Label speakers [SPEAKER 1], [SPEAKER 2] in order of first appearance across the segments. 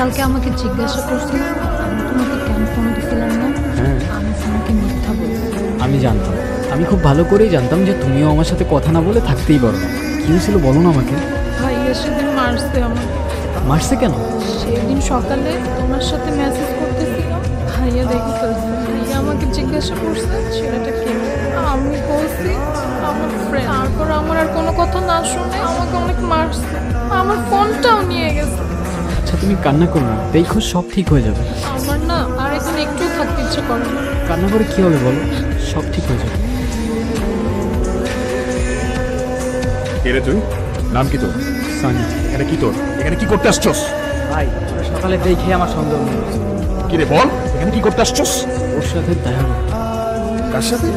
[SPEAKER 1] কালকে আমাকে জিজ্ঞাসা করছিল আমি তোমাকে কেন ফোন দিছিলাম না।
[SPEAKER 2] হ্যাঁ,
[SPEAKER 1] আমি তোমাকে মিথ্যা বলছি।
[SPEAKER 2] আমি জানতাম, আমি খুব ভালো করেই জানতাম যে তুমিও আমার সাথে কথা না বলে থাকতেই পারো না। কী হয়েছিল বলো না আমাকে।
[SPEAKER 1] ভাইয়া সেদিন মারছে আমাকে।
[SPEAKER 2] মারছে কেন?
[SPEAKER 1] সেদিন সকালে তোমার সাথে মেসেজ করতেছিল, ভাইয়া দেখে ফেলছে। ভাইয়া আমাকে জিজ্ঞাসা করছে ছেলেটা কে। আমি বলছি আমার ফ্রেন্ড। তারপর আমার আর কোনো কথা না শুনে আমাকে অনেক মারছে, আমার ফোনটাও নিয়ে গেছে।
[SPEAKER 2] আচ্ছা তুমি কান্না করো না, দেখো সব ঠিক হয়ে যাবে।
[SPEAKER 1] আমার না আর এখানে একটু থাকতে ইচ্ছে করে না।
[SPEAKER 2] কান্না করে কী হবে বলো, সব ঠিক হয়ে যাবে।
[SPEAKER 3] কে রে তুই? নাম কি তোর?
[SPEAKER 2] সানি।
[SPEAKER 3] এখানে কি তোর? এখানে কি করতে আসছস?
[SPEAKER 2] ভাই ওরা সকালে দেখে আমার সন্দেহ হয়েছে।
[SPEAKER 3] কি রে বল, এখানে কি করতে আসছস?
[SPEAKER 2] ওর সাথে দেখা করতে।
[SPEAKER 3] কার সাথে?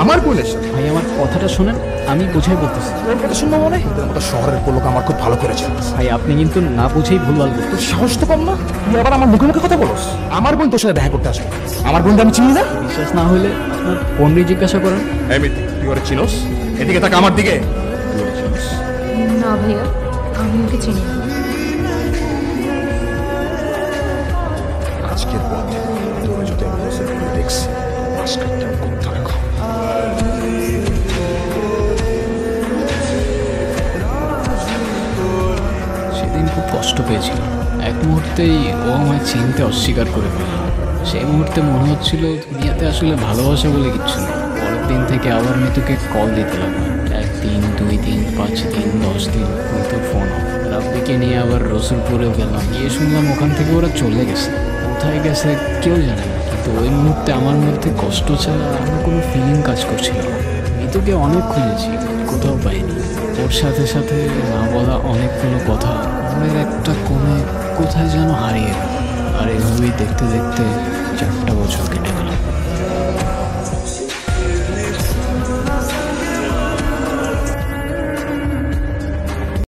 [SPEAKER 3] আমার বোনের সাথে?
[SPEAKER 2] ভাই আমার কথাটা শোনেন, আমি বুঝাই বলতেছি।
[SPEAKER 3] তোর কথা শুনবো মনে? তোর মতো শহরের লোক আমার খুব ভালো করেছে।
[SPEAKER 2] ভাই আপনি কিন্তু না বুঝেই ভুলভাল বলতেছেন।
[SPEAKER 3] তোর সাহস তো কম না, তুই আবার আমার মুখে মুখে কথা বলস। আমার বোন তোর সাথে দেখা করতে আসবে? আমার বোনকে আমি চিনি না?
[SPEAKER 2] বিশ্বাস না হলে আপনার বোনকে জিজ্ঞাসা করেন।
[SPEAKER 3] এই মিথ, তুই ওরে চিনোস? এদিকে তাকা আমার দিকে। তুই ওরে চিনোস?
[SPEAKER 1] না ভাইয়া, আমি ওকে চিনি না।
[SPEAKER 3] আজকের পর থেকে তোর যদি আমি হোসেন করে দেখছি, মাস্টারটা করতে রাখো।
[SPEAKER 2] সেদিন খুব কষ্ট পেয়েছিল। এক মুহূর্তেই ও আমায় চিনতে অস্বীকার করে ফেলল। সেই মুহূর্তে মনে হচ্ছিল দুনিয়াতে আসলে ভালোবাসা বলে কিচ্ছু নেই। পরের দিন থেকে আবার মিতুকে কল দিতে লাগলো। 1 দিন 2 দিন 5 দিন 10 দিন মিতুর ফোন অফ। রাব্বিকে নিয়ে আবার রসুলপুরেও গেলাম, গিয়ে শুনলাম ওখান থেকে ওরা চলে গেছে। কোথায় গেছে কেউ জানে না, কিন্তু ওই মুহূর্তে আমার মধ্যে কষ্ট ছাড়া আমার কোনো ফিলিং কাজ করছিল না। মিতুকে অনেক খুঁজেছি, কোথাও পাইনি। ওর সাথে সাথে না বলা অনেকগুলো কথা মনের একটা কোণে কোথায় যেন হারিয়ে গেল। আর এভাবেই দেখতে দেখতে 4টা বছর কেটে গেল।